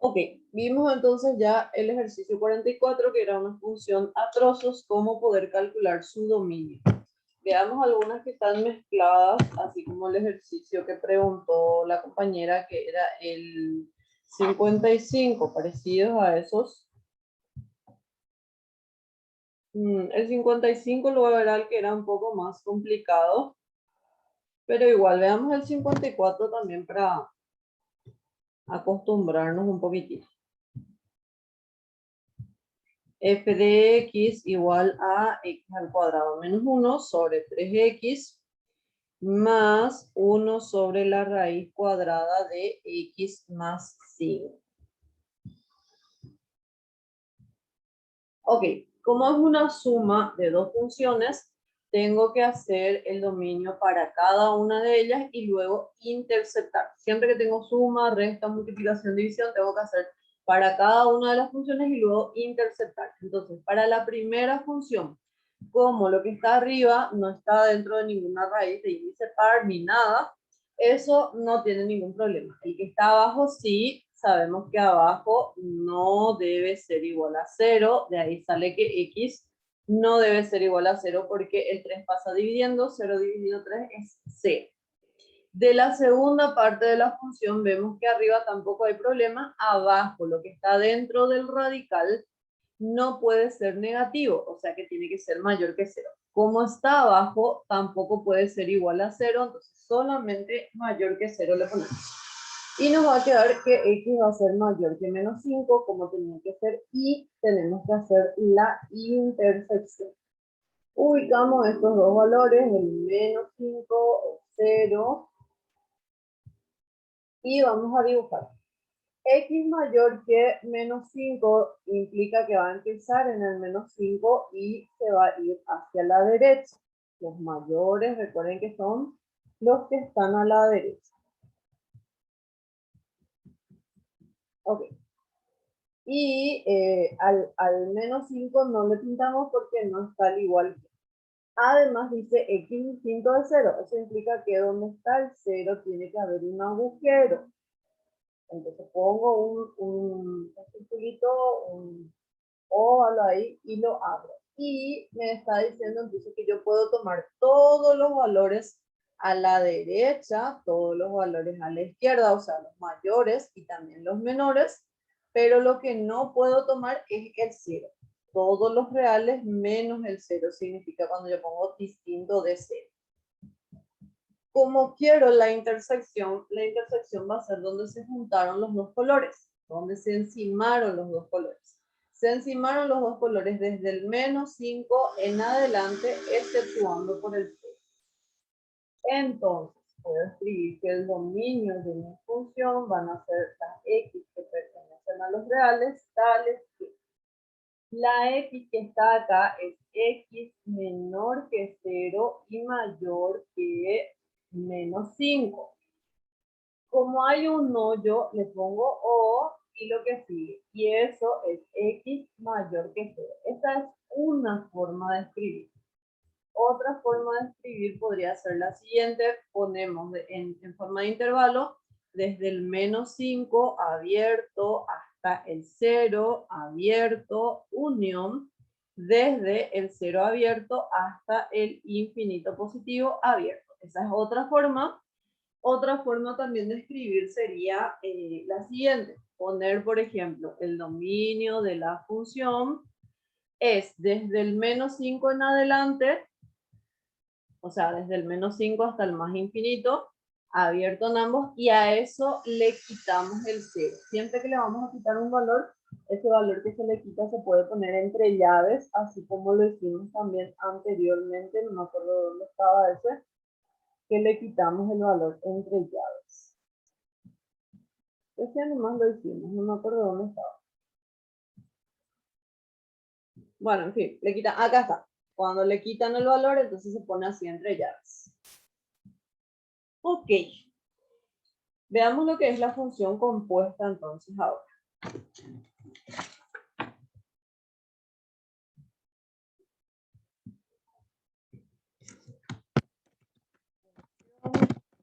Ok, vimos entonces ya el ejercicio 44, que era una función a trozos, cómo poder calcular su dominio. Veamos algunas que están mezcladas, así como el ejercicio que preguntó la compañera, que era el 55, parecidos a esos. El 55 luego era el que era un poco más complicado, pero igual veamos el 54 también para acostumbrarnos un poquitito. F de x igual a x al cuadrado menos 1 sobre 3x más 1 sobre la raíz cuadrada de x más 5. Ok, como es una suma de dos funciones, tengo que hacer el dominio para cada una de ellas y luego interceptar. Siempre que tengo suma, resta, multiplicación, división, tengo que hacer para cada una de las funciones y luego interceptar. Entonces, para la primera función, como lo que está arriba no está dentro de ninguna raíz de índice par ni nada, eso no tiene ningún problema. El que está abajo sí, sabemos que abajo no debe ser igual a 0, de ahí sale que x no debe ser igual a 0 porque el 3 pasa dividiendo, 0 dividido 3 es 0. De la segunda parte de la función vemos que arriba tampoco hay problema, abajo lo que está dentro del radical no puede ser negativo, o sea que tiene que ser mayor que 0. Como está abajo, tampoco puede ser igual a 0, entonces solamente mayor que 0 le ponemos. Y nos va a quedar que x va a ser mayor que menos 5, como tenía que ser, y tenemos que hacer la intersección. Ubicamos estos dos valores, el menos 5, el 0, y vamos a dibujar. X mayor que menos 5 implica que va a empezar en el menos 5 y se va a ir hacia la derecha. Los mayores, recuerden que son los que están a la derecha. Ok. Y al menos 5 no le pintamos porque no está al igual que. Además dice x distinto de 0. Eso implica que donde está el 0 tiene que haber un agujero. Entonces pongo un circulito, un óvalo ahí y lo abro. Y me está diciendo entonces que yo puedo tomar todos los valores a la derecha, todos los valores a la izquierda, o sea, los mayores y también los menores, pero lo que no puedo tomar es el 0. Todos los reales menos el 0 significa cuando yo pongo distinto de 0. Como quiero la intersección va a ser donde se juntaron los dos colores, donde se encimaron los dos colores. Se encimaron los dos colores desde el menos 5 en adelante, exceptuando por el 0. Entonces, puedo escribir que el dominio de mi función van a ser las x que pertenecen a los reales, tales que la x que está acá es x menor que 0 y mayor que menos 5. Como hay un no, yo le pongo O y lo que sigue. Y eso es x mayor que 0. Esta es una forma de escribir. Otra forma de escribir podría ser la siguiente. Ponemos en forma de intervalo desde el menos 5 abierto hasta el 0 abierto, unión, desde el 0 abierto hasta el infinito positivo abierto. Esa es otra forma. Otra forma también de escribir sería la siguiente. Poner, por ejemplo, el dominio de la función es desde el menos 5 en adelante, o sea, desde el menos 5 hasta el más infinito, abierto en ambos, y a eso le quitamos el 0. Siempre que le vamos a quitar un valor, ese valor que se le quita se puede poner entre llaves, así como lo hicimos también anteriormente, no me acuerdo dónde estaba ese, que le quitamos el valor entre llaves. Ese nomás lo hicimos, no me acuerdo dónde estaba. Bueno, en fin, le quitan, acá está. Cuando le quitan el valor, entonces se pone así entre llaves. Ok. Veamos lo que es la función compuesta entonces ahora.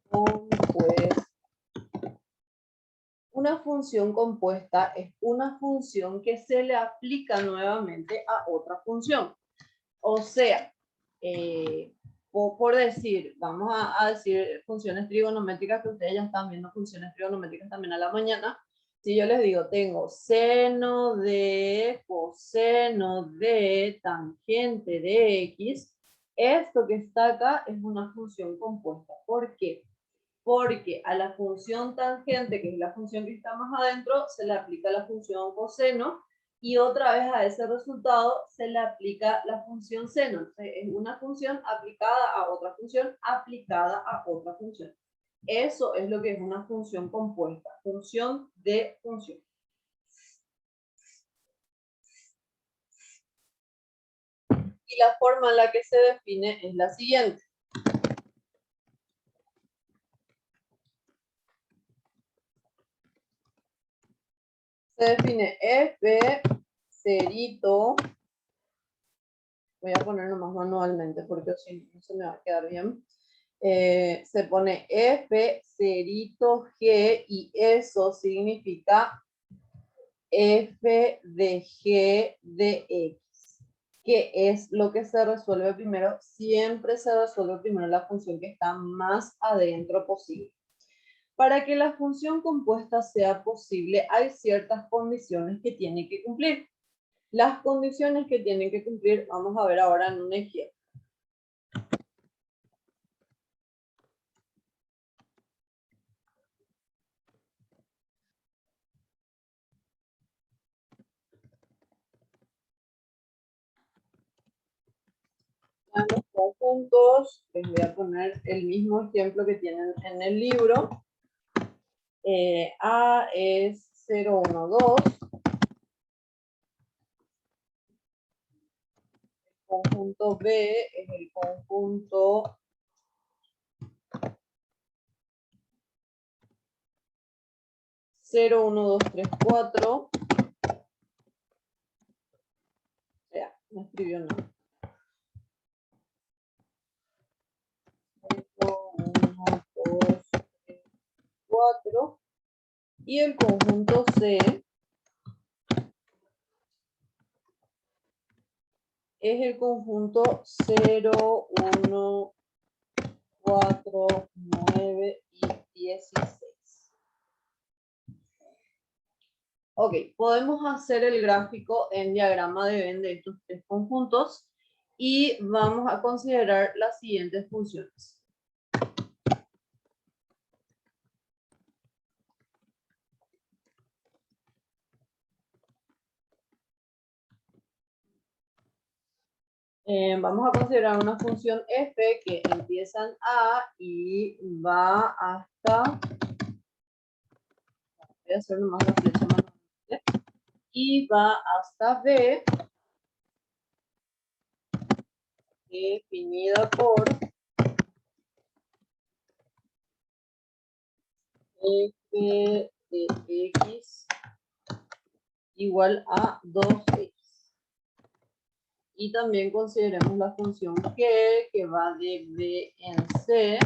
Compuesta. una función compuesta es una función que se le aplica nuevamente a otra función. O sea, por decir, vamos a decir funciones trigonométricas, que ustedes ya están viendo funciones trigonométricas también a la mañana. Si yo les digo, tengo seno de, coseno de, tangente de x, esto que está acá es una función compuesta. ¿Por qué? Porque a la función tangente, que es la función que está más adentro, se le aplica la función coseno, y otra vez a ese resultado se le aplica la función seno. Entonces, es una función aplicada a otra función, aplicada a otra función. Eso es lo que es una función compuesta, función de función. Y la forma en la que se define es la siguiente. Se define f cerito. Voy a ponerlo más manualmente porque si no se me va a quedar bien. Se pone f cerito g y eso significa f de g de x. ¿Qué es lo que se resuelve primero? Siempre se resuelve primero la función que está más adentro posible. Para que la función compuesta sea posible, hay ciertas condiciones que tiene que cumplir. Las condiciones que tienen que cumplir, vamos a ver ahora en un ejemplo. En los conjuntos, les voy a poner el mismo ejemplo que tienen en el libro. A es 0, 1, 2. El conjunto B es el conjunto 0, 1, 2, 3, 4. Ya, no escribió nada. 0, 1, 2, 3, 4. Y el conjunto C es el conjunto 0, 1, 4, 9 y 16. Ok, podemos hacer el gráfico en diagrama de Venn de estos tres conjuntos y vamos a considerar las siguientes funciones. Vamos a considerar una función f que empieza en A y va hasta, voy a hacer nomás la flecha manualmente, y va hasta B, definida por f de x igual a 2x. Y también consideremos la función g, que va de B en C,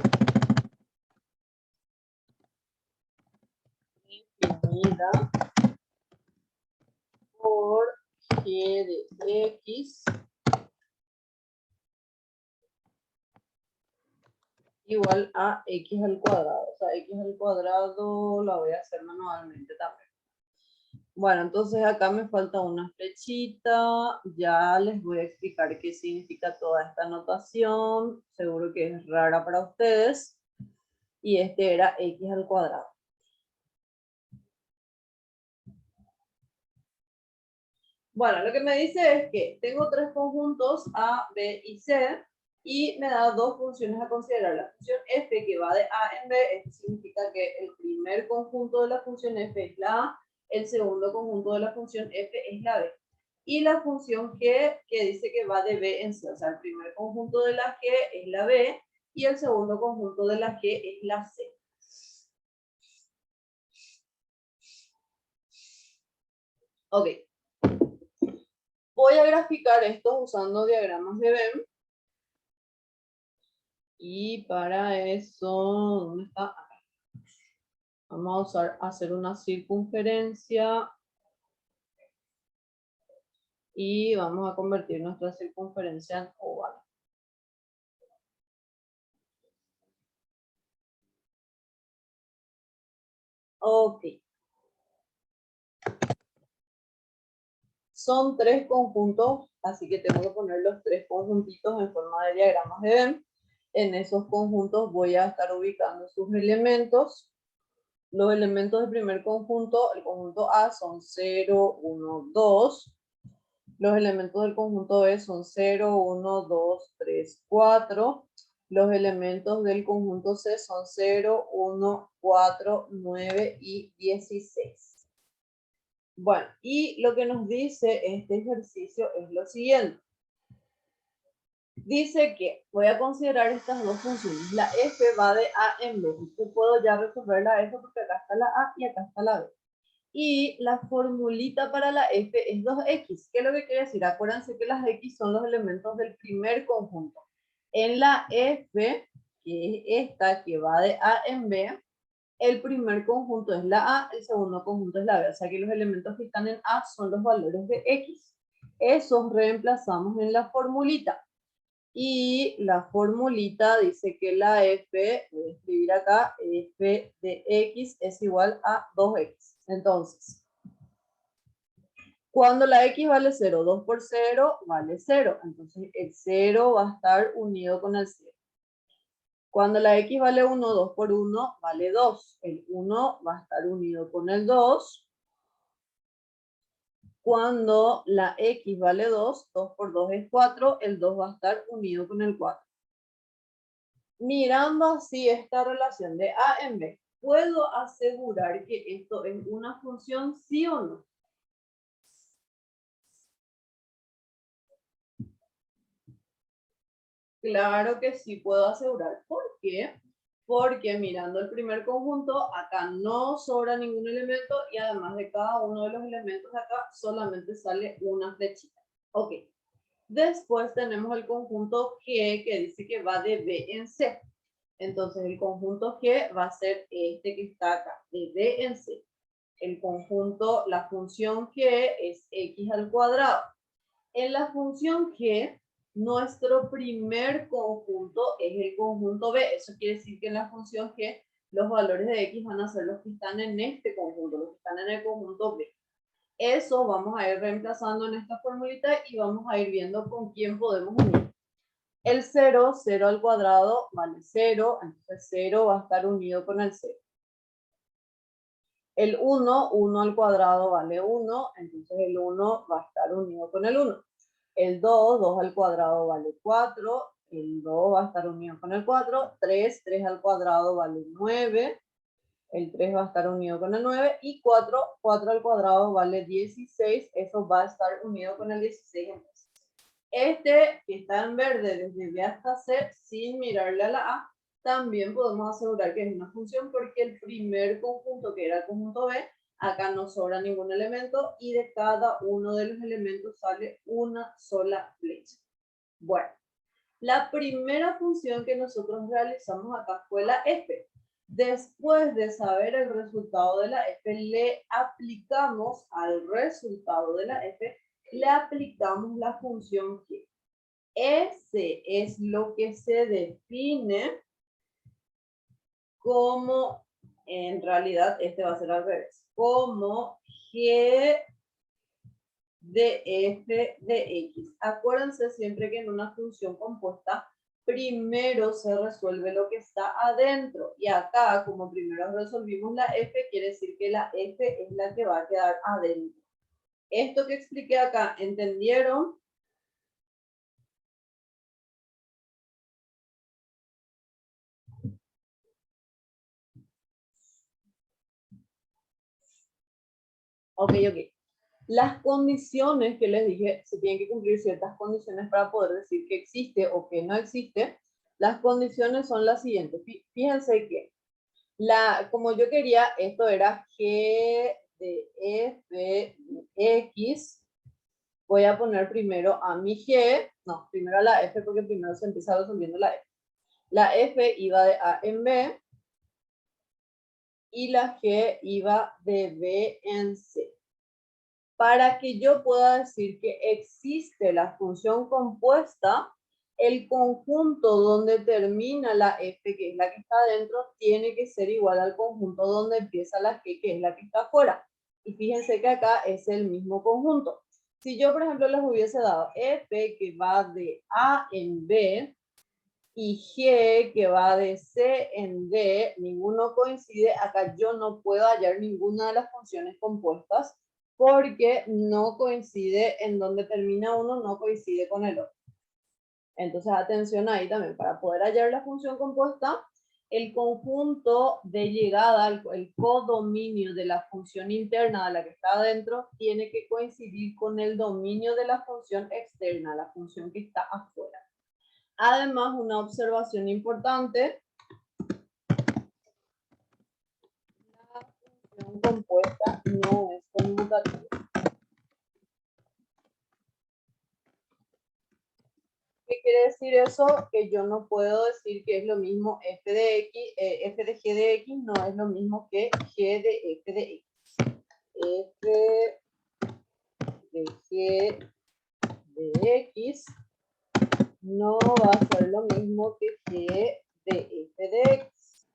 definida por g de x igual a x al cuadrado. O sea, x al cuadrado la voy a hacer manualmente también. Bueno, entonces acá me falta una flechita. Ya les voy a explicar qué significa toda esta notación. Seguro que es rara para ustedes. Y este era x al cuadrado. Bueno, lo que me dice es que tengo tres conjuntos A, B y C y me da dos funciones a considerar. La función f que va de A en B, esto significa que el primer conjunto de la función f es la A, el segundo conjunto de la función f es la B. Y la función g que dice que va de B en C, o sea, el primer conjunto de la g es la B y el segundo conjunto de la g es la C. Ok. Voy a graficar esto usando diagramas de Venn. Y para eso, ¿dónde está? Acá. Vamos a hacer una circunferencia y vamos a convertir nuestra circunferencia en oval. Ok. Son 3 conjuntos, así que tengo que poner los 3 conjuntitos en forma de diagramas de Venn. En esos conjuntos voy a estar ubicando sus elementos. Los elementos del primer conjunto, el conjunto A, son 0, 1, 2. Los elementos del conjunto B son 0, 1, 2, 3, 4. Los elementos del conjunto C son 0, 1, 4, 9 y 16. Bueno, y lo que nos dice este ejercicio es lo siguiente. Dice que voy a considerar estas dos funciones. La f va de a en b. Yo puedo ya resolver la f porque acá está la a y acá está la b. Y la formulita para la f es 2x. ¿Qué es lo que quiere decir? Acuérdense que las x son los elementos del primer conjunto. En la f, que es esta que va de a en b, el primer conjunto es la A, el segundo conjunto es la B. O sea que los elementos que están en A son los valores de X. Esos reemplazamos en la formulita. Y la formulita dice que la F, voy a escribir acá, F de X es igual a 2X. Entonces, cuando la X vale 0, 2 por 0 vale 0. Entonces el 0 va a estar unido con el 0. Cuando la x vale 1, 2 por 1 vale 2. El 1 va a estar unido con el 2. Cuando la x vale 2, 2 por 2 es 4, el 2 va a estar unido con el 4. Mirando así esta relación de a en b, ¿puedo asegurar que esto es una función sí o no? Claro que sí puedo asegurar. ¿Por qué? Porque mirando el primer conjunto, acá no sobra ningún elemento y además de cada uno de los elementos de acá solamente sale una flechita. Ok. Después tenemos el conjunto G que dice que va de B en C. Entonces el conjunto G va a ser este que está acá, de B en C. El conjunto, la función G es X al cuadrado. En la función G, nuestro primer conjunto es el conjunto B. Eso quiere decir que en la función G, los valores de X van a ser los que están en este conjunto, los que están en el conjunto B. Eso vamos a ir reemplazando en esta formulita y vamos a ir viendo con quién podemos unir. El 0, 0 al cuadrado vale 0, entonces 0 va a estar unido con el 0. El 1, 1 al cuadrado vale 1, entonces el 1 va a estar unido con el 1. El 2, 2 al cuadrado vale 4, el 2 va a estar unido con el 4, 3, 3 al cuadrado vale 9, el 3 va a estar unido con el 9, y 4, 4 al cuadrado vale 16, eso va a estar unido con el 16 entonces. Este que está en verde desde B hasta C, sin mirarle a la A, también podemos asegurar que es una función porque el primer conjunto, que era el conjunto B, acá no sobra ningún elemento y de cada uno de los elementos sale una sola flecha. Bueno, la primera función que nosotros realizamos acá fue la f. Después de saber el resultado de la f, le aplicamos al resultado de la f, le aplicamos la función g. Ese es lo que se define como, en realidad este va a ser al revés, como g de f de x. Acuérdense siempre que en una función compuesta primero se resuelve lo que está adentro. Y acá, como primero resolvimos la f, quiere decir que la f es la que va a quedar adentro. Esto que expliqué acá, ¿entendieron? Ok. Las condiciones que les dije, se tienen que cumplir ciertas condiciones para poder decir que existe o que no existe. Las condiciones son las siguientes. Fíjense que como yo quería, esto era g de f de x. Voy a poner primero a mi g, no, primero a la f porque primero se empieza resolviendo la f. La f iba de a en b. y la G iba de B en C. Para que yo pueda decir que existe la función compuesta, el conjunto donde termina la F, que es la que está adentro, tiene que ser igual al conjunto donde empieza la G, que es la que está afuera. Y fíjense que acá es el mismo conjunto. Si yo, por ejemplo, les hubiese dado F, que va de A en B, y G, que va de C en D, ninguno coincide, acá yo no puedo hallar ninguna de las funciones compuestas, porque no coincide en donde termina uno, no coincide con el otro. Entonces, atención ahí también, para poder hallar la función compuesta, el conjunto de llegada, el codominio de la función interna de la que está adentro, tiene que coincidir con el dominio de la función externa, la función que está afuera. Además, una observación importante, la función compuesta no es conmutativa. ¿Qué quiere decir eso? Que yo no puedo decir que es lo mismo f de x, f de g de x no es lo mismo que g de f de x. F de g de x no va a ser lo mismo que g de f de x.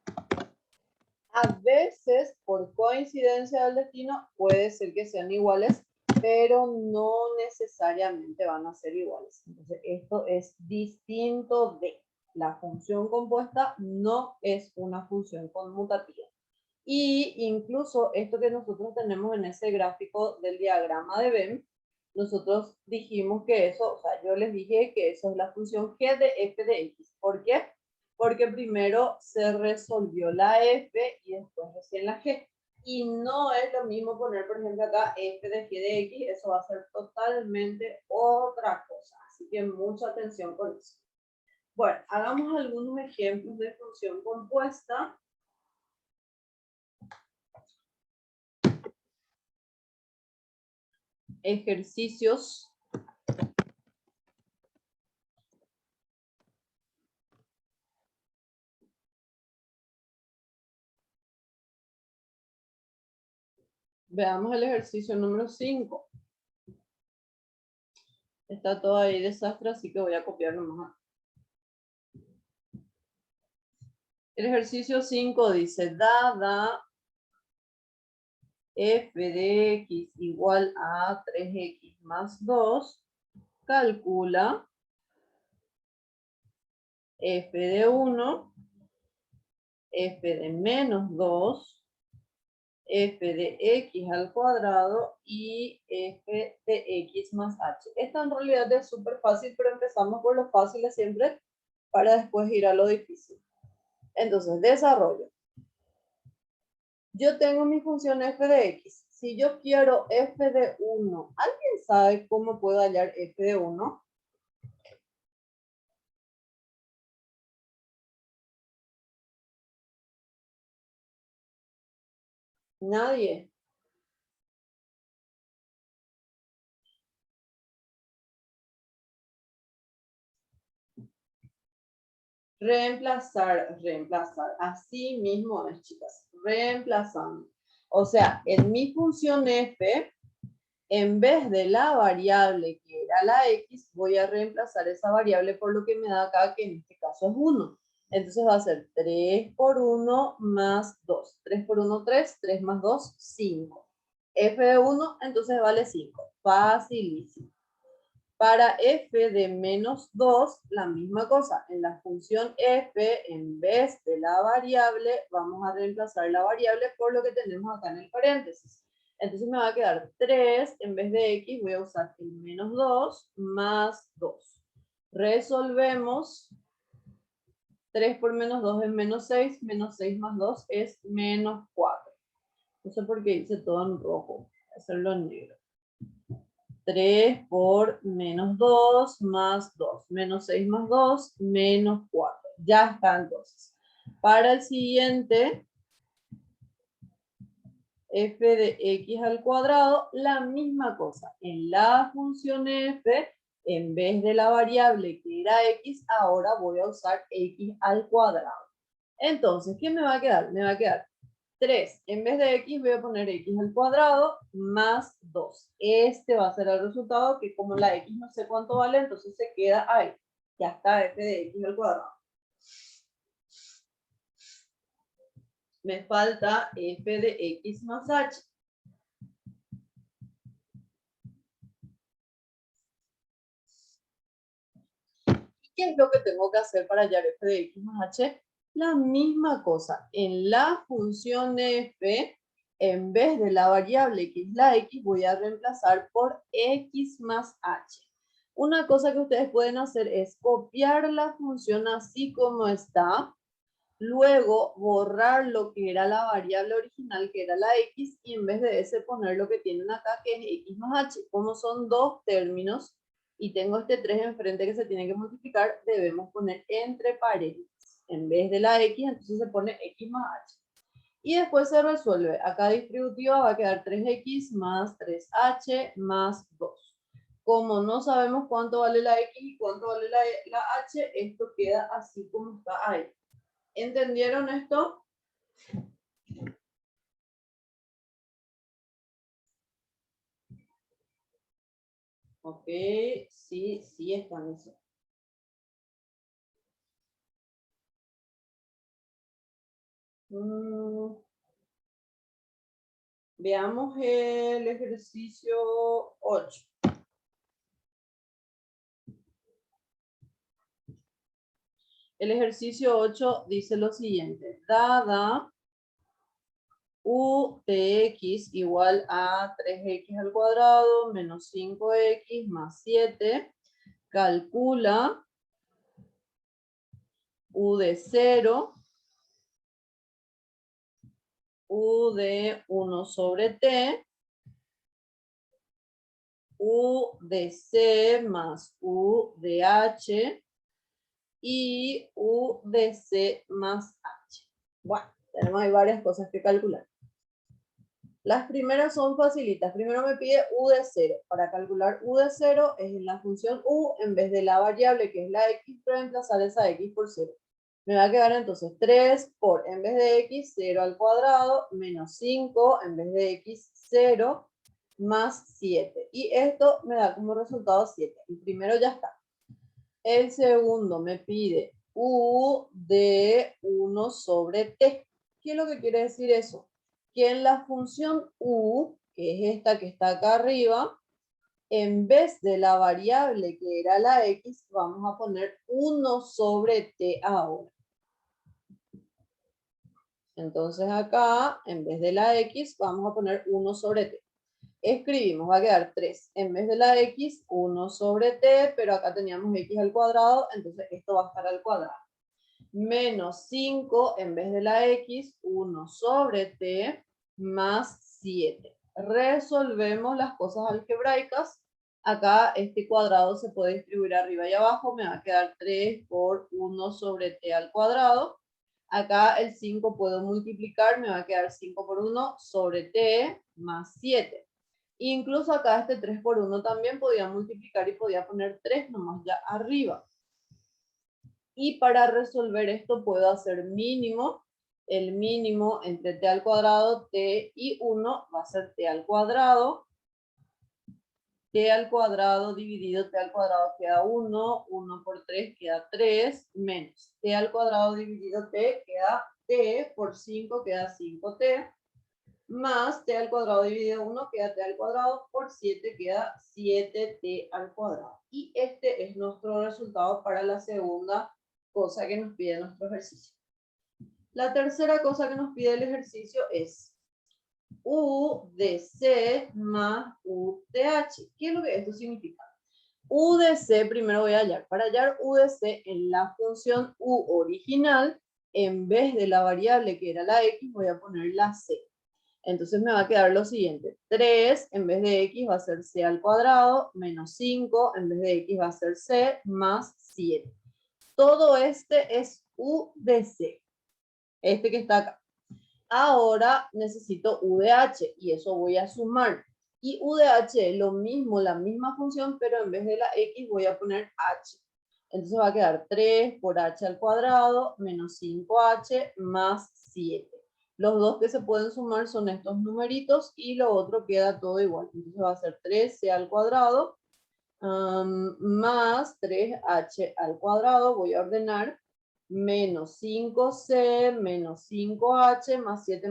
A veces, por coincidencia del destino, puede ser que sean iguales, pero no necesariamente van a ser iguales. Entonces, esto es distinto de la función compuesta, no es una función conmutativa. Y incluso esto que nosotros tenemos en ese gráfico del diagrama de Venn, nosotros dijimos que eso, o sea, yo les dije que eso es la función g de f de x. ¿Por qué? Porque primero se resolvió la f y después recién la g. Y no es lo mismo poner, por ejemplo, acá f de g de x, eso va a ser totalmente otra cosa. Así que mucha atención con eso. Bueno, hagamos algunos ejemplos de función compuesta. Ejercicios. Veamos el ejercicio número 5. Está todo ahí desastre, así que voy a copiar nomás. El ejercicio 5 dice, dada f de x igual a 3x más 2, calcula f de 1, f de menos 2, f de x al cuadrado y f de x más h. Esta en realidad es súper fácil, pero empezamos por lo fácil siempre para después ir a lo difícil. Entonces, desarrollo. Yo tengo mi función f de x. Si yo quiero f de 1, ¿alguien sabe cómo puedo hallar f de 1? Nadie. Reemplazar. Así mismo es, chicas. Reemplazando. O sea, en mi función f, en vez de la variable que era la x, voy a reemplazar esa variable por lo que me da acá, que en este caso es 1. Entonces va a ser 3 por 1 más 2. 3 por 1, 3. 3 más 2, 5. F de 1, entonces vale 5. Facilísimo. Para f de menos 2, la misma cosa. En la función f, en vez de la variable, vamos a reemplazar la variable por lo que tenemos acá en el paréntesis. Entonces me va a quedar 3, en vez de x voy a usar el menos 2 más 2. Resolvemos. 3 por menos 2 es menos 6 más 2 es menos 4. No sé por qué hice todo en rojo. Voy a hacerlo en negro. 3 por menos 2 más 2. Menos 6 más 2, menos 4. Ya está entonces. Para el siguiente, f de x al cuadrado, la misma cosa. En la función f, en vez de la variable que era x, ahora voy a usar x al cuadrado. Entonces, ¿qué me va a quedar? Me va a quedar 3, en vez de x voy a poner x al cuadrado más 2. Este va a ser el resultado que como la x no sé cuánto vale, entonces se queda ahí. Ya está f de x al cuadrado. Me falta f de x más h. ¿Qué es lo que tengo que hacer para hallar f de x más h? La misma cosa. En la función f, en vez de la variable que es la x, voy a reemplazar por x más h. Una cosa que ustedes pueden hacer es copiar la función así como está, luego borrar lo que era la variable original, que era la x, y en vez de ese poner lo que tienen acá, que es x más h. Como son dos términos, y tengo este 3 enfrente que se tiene que multiplicar, debemos poner entre paréntesis. En vez de la x, entonces se pone x más h. Y después se resuelve. Acá distributiva va a quedar 3x más 3h más 2. Como no sabemos cuánto vale la x y cuánto vale la h, esto queda así como está ahí. ¿Entendieron esto? Ok, sí, sí están eso. Veamos el ejercicio 8. El ejercicio 8 dice lo siguiente. Dada u de x igual a 3x al cuadrado menos 5x más 7, calcula u de 0, u de 1 sobre t, u de c más u de h, y u de c más h. Bueno, tenemos ahí varias cosas que calcular. Las primeras son facilitas. Primero me pide u de 0. Para calcular u de 0 es en la función u, en vez de la variable que es la x, reemplazar esa x por 0. Me va a quedar entonces 3 por, en vez de x, 0 al cuadrado, menos 5, en vez de x, 0, más 7. Y esto me da como resultado 7. El primero ya está. El segundo me pide u de 1 sobre t. ¿Qué es lo que quiere decir eso? Que en la función u, que es esta que está acá arriba, en vez de la variable que era la x, vamos a poner 1 sobre t ahora. Entonces acá, en vez de la x, vamos a poner 1 sobre t. Escribimos, va a quedar 3. En vez de la x, 1 sobre t, pero acá teníamos x al cuadrado, entonces esto va a estar al cuadrado. Menos 5, en vez de la x, 1 sobre t, más 7. Resolvemos las cosas algebraicas. Acá este cuadrado se puede distribuir arriba y abajo. Me va a quedar 3 por 1 sobre t al cuadrado. Acá el 5 puedo multiplicar, me va a quedar 5 por 1 sobre t más 7. Incluso acá este 3 por 1 también podía multiplicar y podía poner 3 nomás ya arriba. Y para resolver esto puedo hacer mínimo. El mínimo entre t al cuadrado, t y 1 va a ser t al cuadrado. T al cuadrado dividido t al cuadrado queda 1. 1 por 3 queda 3. Menos t al cuadrado dividido t queda t por 5 queda 5t. Más t al cuadrado dividido 1 queda t al cuadrado, por 7 queda 7t al cuadrado. Y este es nuestro resultado para la segunda cosa que nos pide nuestro ejercicio. La tercera cosa que nos pide el ejercicio es u de c más u de h. ¿Qué es lo que esto significa? U de c primero voy a hallar. Para hallar u de c en la función u original, en vez de la variable que era la x, voy a poner la c. Entonces me va a quedar lo siguiente. 3 en vez de x va a ser c al cuadrado, menos 5 en vez de x va a ser c, más 7. Todo este es u de c. Este que está acá. Ahora necesito u de h y eso voy a sumar. Y u de h es lo mismo, la misma función, pero en vez de la x voy a poner h. Entonces va a quedar 3 por h al cuadrado menos 5h más 7. Los dos que se pueden sumar son estos numeritos y lo otro queda todo igual. Entonces va a ser 3c al cuadrado más 3h al cuadrado. Voy a ordenar menos 5c menos 5h más 7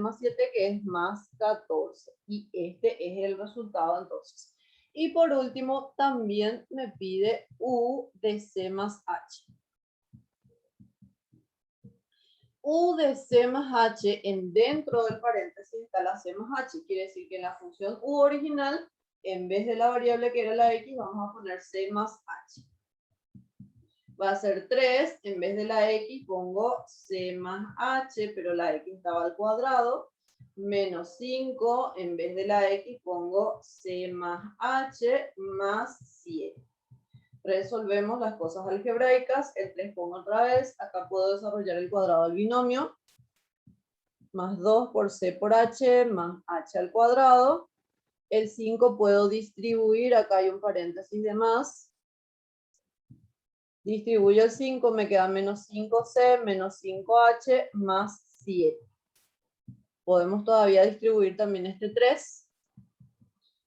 que es más 14. Y este es el resultado entonces. Y por último, también me pide u de c más h. U de c más h en dentro del paréntesis está la c más h. Quiere decir que en la función u original, en vez de la variable que era la x, vamos a poner c más h. Va a ser 3, en vez de la x pongo c más h, pero la x estaba al cuadrado, menos 5, en vez de la x pongo c más h más 7. Resolvemos las cosas algebraicas, el 3 pongo otra vez, acá puedo desarrollar el cuadrado del binomio, más 2 por c por h, más h al cuadrado. El 5 puedo distribuir, acá hay un paréntesis de más. Distribuyo el 5, me queda menos 5c, menos 5h, más 7. Podemos todavía distribuir también este 3.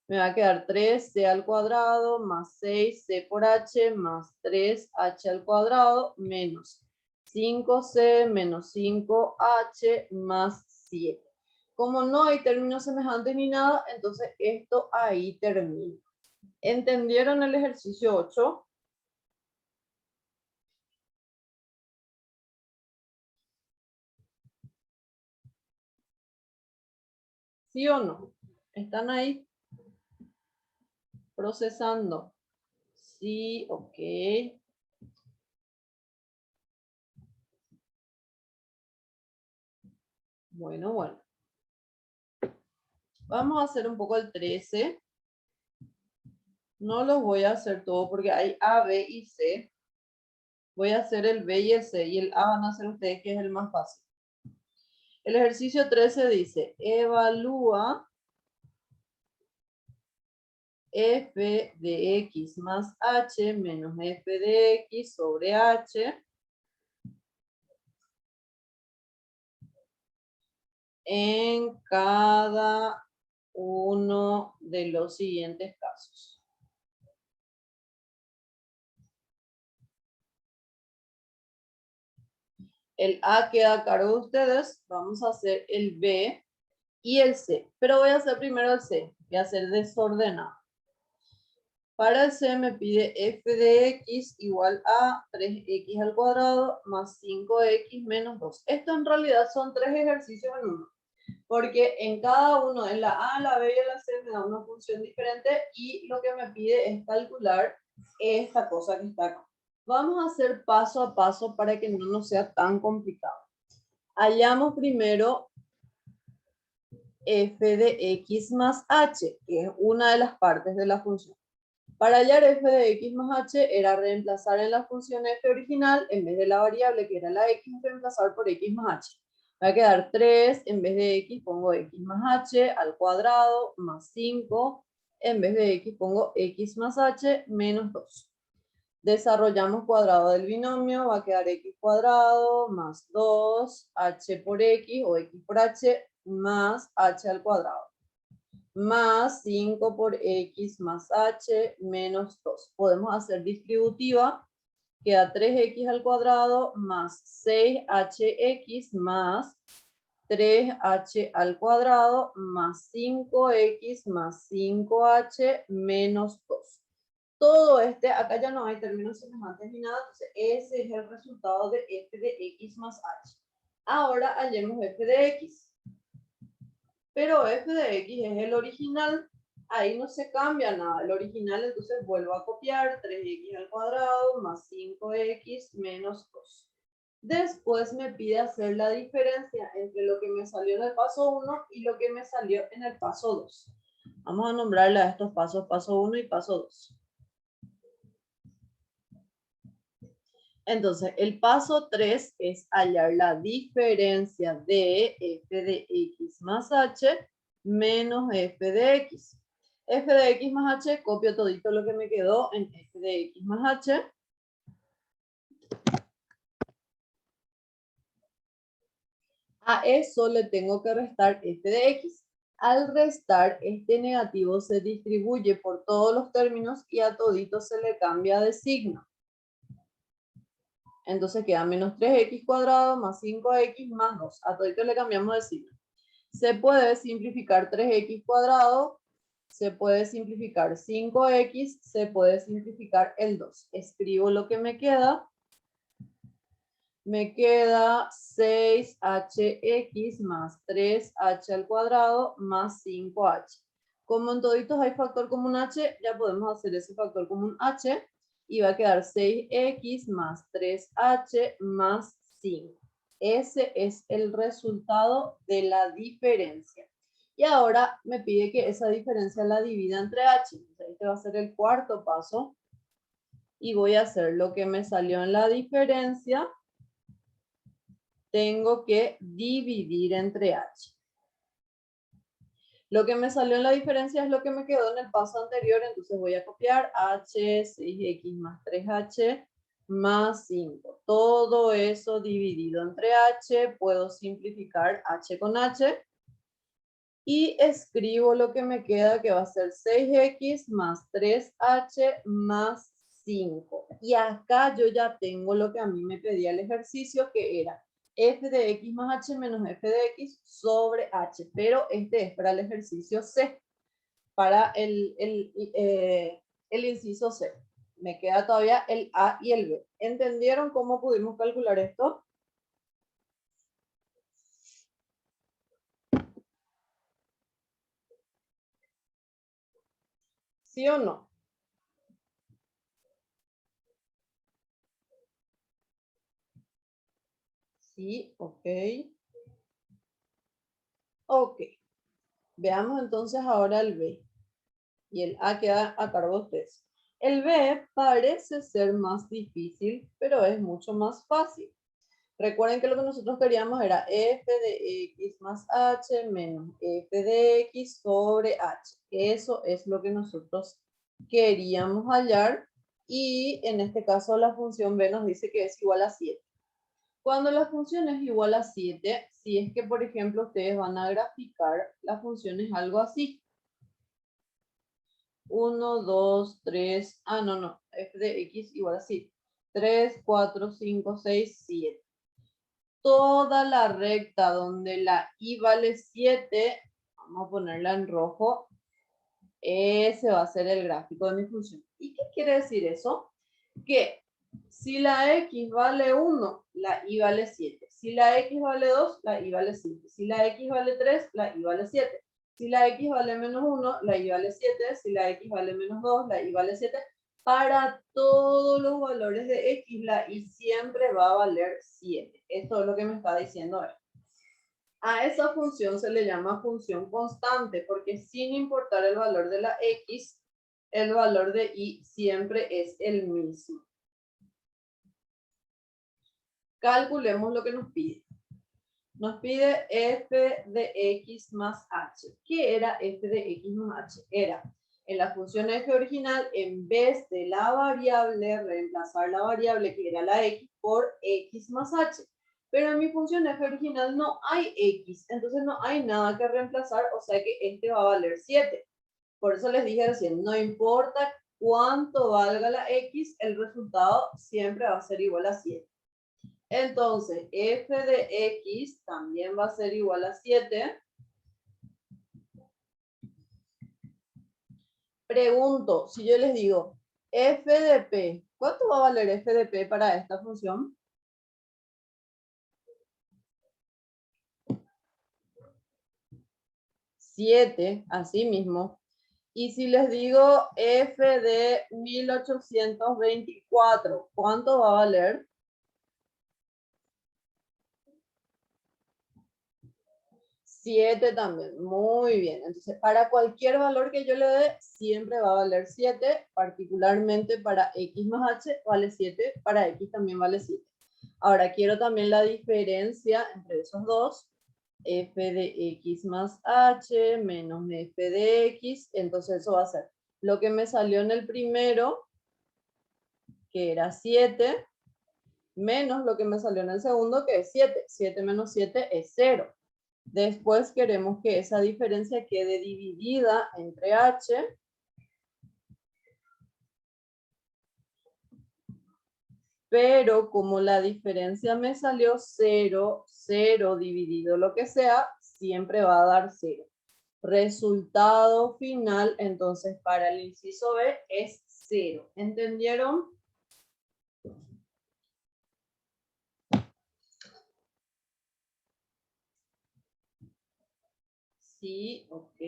Me va a quedar 3c al cuadrado más 6c por h más 3h al cuadrado menos 5c menos 5h más 7. Como no hay términos semejantes ni nada, entonces esto ahí termina. ¿Entendieron el ejercicio 8? ¿Sí o no? ¿Están ahí? Procesando. Sí, ok. Bueno. Vamos a hacer un poco el 13. No los voy a hacer todo porque hay A, B y C. Voy a hacer el B y el C. Y el A van a hacer ustedes, que es el más fácil. El ejercicio 13 dice, evalúa f de x más h menos f de x sobre h en cada uno de los siguientes casos. El A queda a cargo de ustedes. Vamos a hacer el B y el C. Pero voy a hacer primero el C. Voy a hacer desordenado. Para el C me pide f de x igual a 3x al cuadrado más 5x menos 2. Esto en realidad son 3 ejercicios en uno. Porque en cada uno, en la A, la B y la C, me da una función diferente y lo que me pide es calcular esta cosa que está acá. Vamos a hacer paso a paso para que no nos sea tan complicado. Hallamos primero f de x más h, que es una de las partes de la función. Para hallar f de x más h era reemplazar en la función f original, en vez de la variable que era la x, reemplazar por x más h. Va a quedar 3, en vez de x pongo x más h al cuadrado, más 5, en vez de x pongo x más h menos 2. Desarrollamos cuadrado del binomio, va a quedar x cuadrado más 2, h por x o x por h más h al cuadrado. Más 5 por x más h menos 2. Podemos hacer distributiva. Queda 3x al cuadrado más 6hx más 3h al cuadrado más 5x más 5h menos 2. Todo acá ya no hay términos semejantes ni nada, entonces ese es el resultado de f de x más h. Ahora hallemos f de x. Pero f de x es el original, ahí no se cambia nada. El original, entonces vuelvo a copiar 3x al cuadrado más 5x menos 2. Después me pide hacer la diferencia entre lo que me salió en el paso 1 y lo que me salió en el paso 2. Vamos a nombrarle a estos pasos paso 1 y paso 2. Entonces, el paso 3 es hallar la diferencia de f de x más h menos f de x. F de x más h, copio todito lo que me quedó en f de x más h. A eso le tengo que restar f de x. Al restar, este negativo se distribuye por todos los términos y a todito se le cambia de signo. Entonces queda menos 3x cuadrado más 5x más 2. A todito le cambiamos de signo. Se puede simplificar 3x cuadrado, se puede simplificar 5x, se puede simplificar el 2. Escribo lo que me queda. Me queda 6hx más 3h al cuadrado más 5h. Como en toditos hay factor común h, ya podemos hacer ese factor común h y va a quedar 6x más 3h más 5. Ese es el resultado de la diferencia. Y ahora me pide que esa diferencia la divida entre h. Entonces, este va a ser el cuarto paso. Y voy a hacer lo que me salió en la diferencia. Tengo que dividir entre h. Lo que me salió en la diferencia es lo que me quedó en el paso anterior, entonces voy a copiar h, 6x más 3h más 5. Todo eso dividido entre h, puedo simplificar h con h. Y escribo lo que me queda, que va a ser 6x más 3h más 5. Y acá yo ya tengo lo que a mí me pedía el ejercicio, que era f de x más h menos f de x sobre h. Pero este es para el ejercicio C, para el inciso C. Me queda todavía el A y el B. ¿Entendieron cómo pudimos calcular esto? ¿Sí o no? Sí, ok. Ok. Veamos entonces ahora el B. Y el A queda a cargo de ustedes. El B parece ser más difícil, pero es mucho más fácil. Recuerden que lo que nosotros queríamos era f de x más h menos f de x sobre h. Eso es lo que nosotros queríamos hallar. Y en este caso la función b nos dice que es igual a 7. Cuando la función es igual a 7, si es que, por ejemplo, ustedes van a graficar, la función es algo así. 1, 2, 3, no, f de x igual a 7. 3, 4, 5, 6, 7. Toda la recta donde la y vale 7, vamos a ponerla en rojo, ese va a ser el gráfico de mi función. ¿Y qué quiere decir eso? Que si la x vale 1, la y vale 7. Si la x vale 2, la y vale 7. Si la x vale 3, la y vale 7. Si la x vale menos 1, la y vale 7. Si la x vale menos 2, la y vale 7. Para todos los valores de x, la y siempre va a valer 7. Esto es lo que me está diciendo él. A esa función se le llama función constante, porque sin importar el valor de la x, el valor de y siempre es el mismo. Calculemos lo que nos pide. Nos pide f de x más h. ¿Qué era f de x más h? Era, en la función f original, en vez de la variable, reemplazar la variable que era la x por x más h. Pero en mi función f original no hay x, entonces no hay nada que reemplazar, o sea que este va a valer 7. Por eso les dije recién, no importa cuánto valga la x, el resultado siempre va a ser igual a 7. Entonces, f de x también va a ser igual a 7. Pregunto, si yo les digo f de p, ¿cuánto va a valer f de p para esta función? 7, así mismo. Y si les digo f de 1824, ¿cuánto va a valer? 7 también, muy bien. Entonces, para cualquier valor que yo le dé, siempre va a valer 7, particularmente para x más h vale 7, para x también vale 7. Ahora, quiero también la diferencia entre esos dos, f de x más h menos f de x, entonces eso va a ser lo que me salió en el primero, que era 7, menos lo que me salió en el segundo, que es 7. 7 menos 7 es 0. Después queremos que esa diferencia quede dividida entre h. Pero como la diferencia me salió 0, 0 dividido lo que sea, siempre va a dar 0. Resultado final, entonces, para el inciso B es 0. ¿Entendieron? Sí, ok.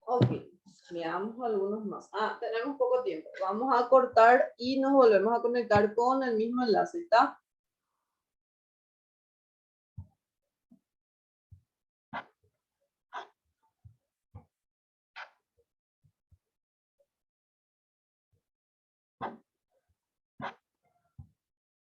Ok, veamos algunos más. Tenemos poco tiempo. Vamos a cortar y nos volvemos a conectar con el mismo enlace, ¿está?